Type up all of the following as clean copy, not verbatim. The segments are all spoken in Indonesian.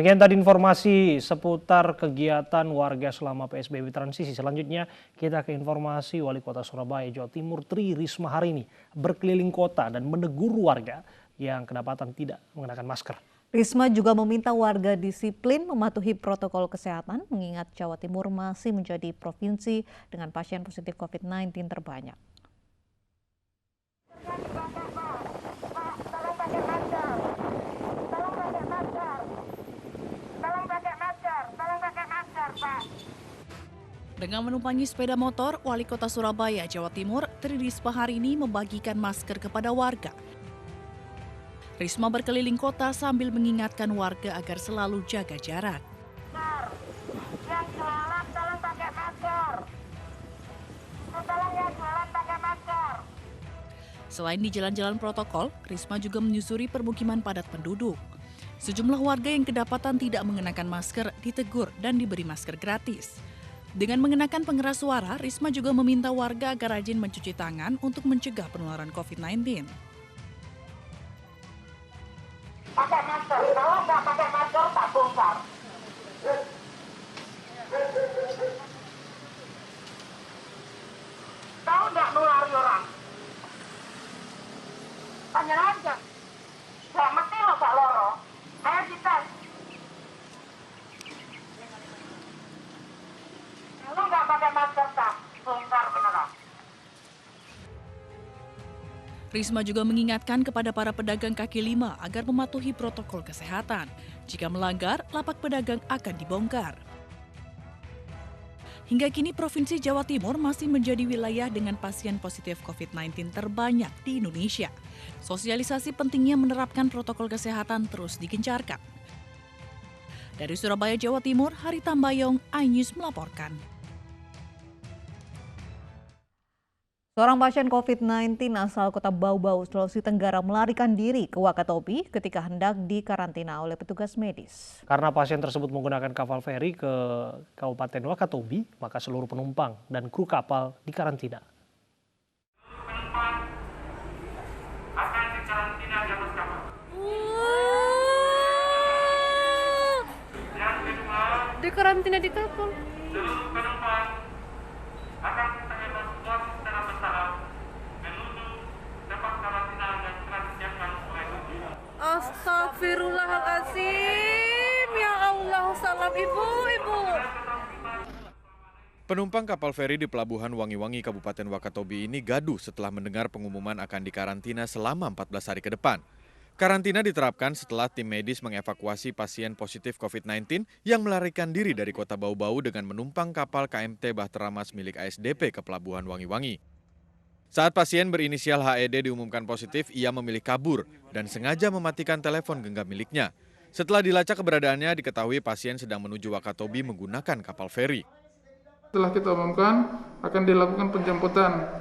Demikian tadi informasi seputar kegiatan warga selama PSBB transisi. Selanjutnya kita ke informasi Wali Kota Surabaya, Jawa Timur Tri Risma hari ini berkeliling kota dan menegur warga yang kedapatan tidak mengenakan masker. Risma juga meminta warga disiplin mematuhi protokol kesehatan mengingat Jawa Timur masih menjadi provinsi dengan pasien positif COVID-19 terbanyak. Dengan menumpangi sepeda motor, Wali Kota Surabaya, Jawa Timur, Tri Risma hari ini membagikan masker kepada warga. Risma berkeliling kota sambil mengingatkan warga agar selalu jaga jarak. Yang jualan tolong pakai masker. Tolong yang jualan pakai masker. Selain di jalan-jalan protokol, Risma juga menyusuri permukiman padat penduduk. Sejumlah warga yang kedapatan tidak mengenakan masker ditegur dan diberi masker gratis. Dengan mengenakan pengeras suara, Risma juga meminta warga agar rajin mencuci tangan untuk mencegah penularan COVID-19. Pakai masker, kalau nggak pakai masker tak bongkar. Tahu nggak nulari orang? Tanya aja. Nggak mesti lo gak loro. Ayo dites. Kalau nggak pakai masker tak bongkar beneran. Risma juga mengingatkan kepada para pedagang kaki lima agar mematuhi protokol kesehatan. Jika melanggar, lapak pedagang akan dibongkar. Hingga kini Provinsi Jawa Timur masih menjadi wilayah dengan pasien positif COVID-19 terbanyak di Indonesia. Sosialisasi pentingnya menerapkan protokol kesehatan terus digencarkan. Dari Surabaya, Jawa Timur, Hari Tambayong, iNews melaporkan. Seorang pasien COVID-19 asal Kota Bau-Bau, Sulawesi Tenggara melarikan diri ke Wakatobi ketika hendak dikarantina oleh petugas medis. Karena pasien tersebut menggunakan kapal feri ke Kabupaten Wakatobi, maka seluruh penumpang dan kru kapal dikarantina. Akan dikarantina di atas kapal. Yang kedua, Dikarantina di kapal. seluruh penumpang akan kita evakuasi secara bertahap menuju tempat karantina yang telah disiapkan oleh pemerintah. Astagfirullahaladzim. Ya Allah, salam ibu. Penumpang kapal feri di Pelabuhan Wangi-Wangi, Kabupaten Wakatobi ini gaduh setelah mendengar pengumuman akan dikarantina selama 14 hari ke depan. Karantina diterapkan setelah tim medis mengevakuasi pasien positif COVID-19 yang melarikan diri dari Kota Bau-Bau dengan menumpang kapal KMT Bahtera Mas milik ASDP ke Pelabuhan Wangi-Wangi. Saat pasien berinisial HED diumumkan positif, ia memilih kabur dan sengaja mematikan telepon genggam miliknya. Setelah dilacak keberadaannya, diketahui pasien sedang menuju Wakatobi menggunakan kapal feri. Setelah kita umumkan, akan dilakukan penjemputan.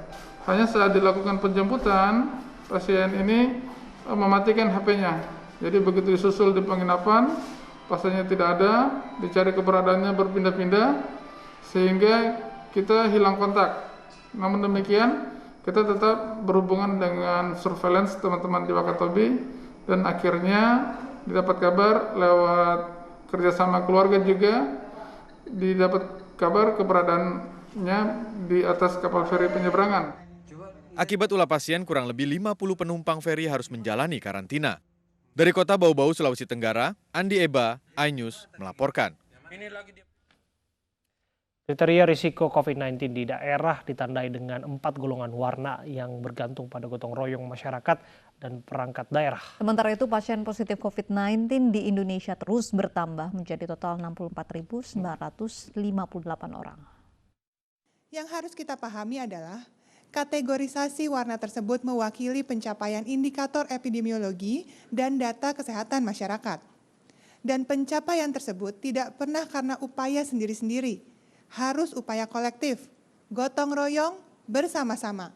Hanya saat dilakukan penjemputan, pasien ini mematikan HP-nya. Jadi begitu disusul di penginapan, pasiennya tidak ada, dicari keberadaannya berpindah-pindah, sehingga kita hilang kontak. Namun demikian, kita tetap berhubungan dengan surveillance teman-teman di Wakatobi, dan akhirnya didapat kabar lewat kerjasama keluarga juga, didapat kabar keberadaannya di atas kapal feri penyeberangan. Akibat ulah pasien, kurang lebih 50 penumpang feri harus menjalani karantina. Dari Kota Bau-Bau, Sulawesi Tenggara, Andi Eba, iNews melaporkan. Kriteria risiko COVID-19 di daerah ditandai dengan 4 golongan warna yang bergantung pada gotong royong masyarakat dan perangkat daerah. Sementara itu pasien positif COVID-19 di Indonesia terus bertambah menjadi total 64.958 orang. Yang harus kita pahami adalah kategorisasi warna tersebut mewakili pencapaian indikator epidemiologi dan data kesehatan masyarakat. Dan pencapaian tersebut tidak pernah karena upaya sendiri-sendiri, harus upaya kolektif, gotong royong bersama-sama.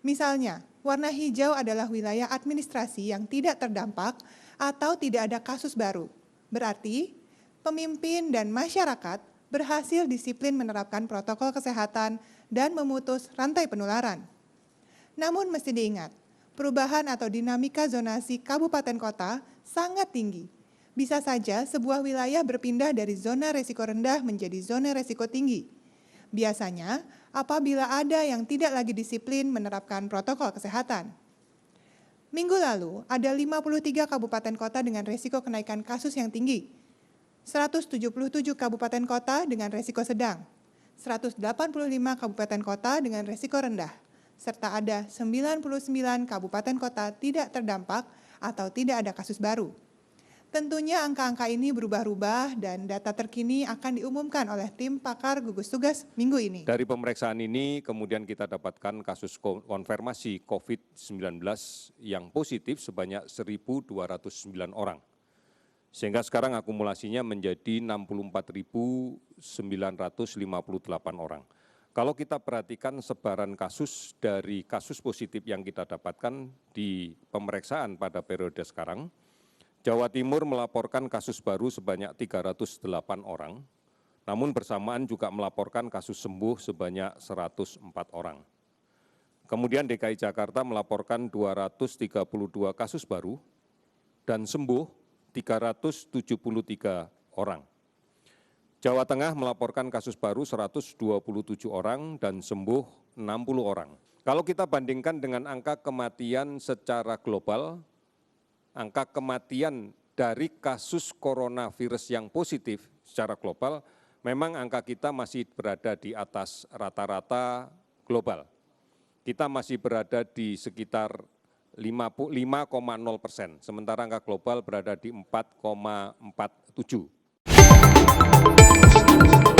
Misalnya, warna hijau adalah wilayah administrasi yang tidak terdampak atau tidak ada kasus baru. Berarti, pemimpin dan masyarakat berhasil disiplin menerapkan protokol kesehatan dan memutus rantai penularan. Namun mesti diingat, perubahan atau dinamika zonasi kabupaten kota sangat tinggi. Bisa saja sebuah wilayah berpindah dari zona resiko rendah menjadi zona resiko tinggi. Biasanya, apabila ada yang tidak lagi disiplin menerapkan protokol kesehatan. Minggu lalu, ada 53 kabupaten kota dengan resiko kenaikan kasus yang tinggi, 177 kabupaten kota dengan resiko sedang, 185 kabupaten kota dengan resiko rendah, serta ada 99 kabupaten kota tidak terdampak atau tidak ada kasus baru. Tentunya angka-angka ini berubah-ubah dan data terkini akan diumumkan oleh tim pakar gugus tugas minggu ini. Dari pemeriksaan ini kemudian kita dapatkan kasus konfirmasi COVID-19 yang positif sebanyak 1.209 orang. Sehingga sekarang akumulasinya menjadi 64.958 orang. Kalau kita perhatikan sebaran kasus dari kasus positif yang kita dapatkan di pemeriksaan pada periode sekarang, Jawa Timur melaporkan kasus baru sebanyak 308 orang, namun bersamaan juga melaporkan kasus sembuh sebanyak 104 orang. Kemudian DKI Jakarta melaporkan 232 kasus baru dan sembuh 373 orang. Jawa Tengah melaporkan kasus baru 127 orang dan sembuh 60 orang. Kalau kita bandingkan dengan angka kematian secara global, angka kematian dari kasus coronavirus yang positif secara global, memang angka kita masih berada di atas rata-rata global. Kita masih berada di sekitar 5,0%, sementara angka global berada di 4,47%.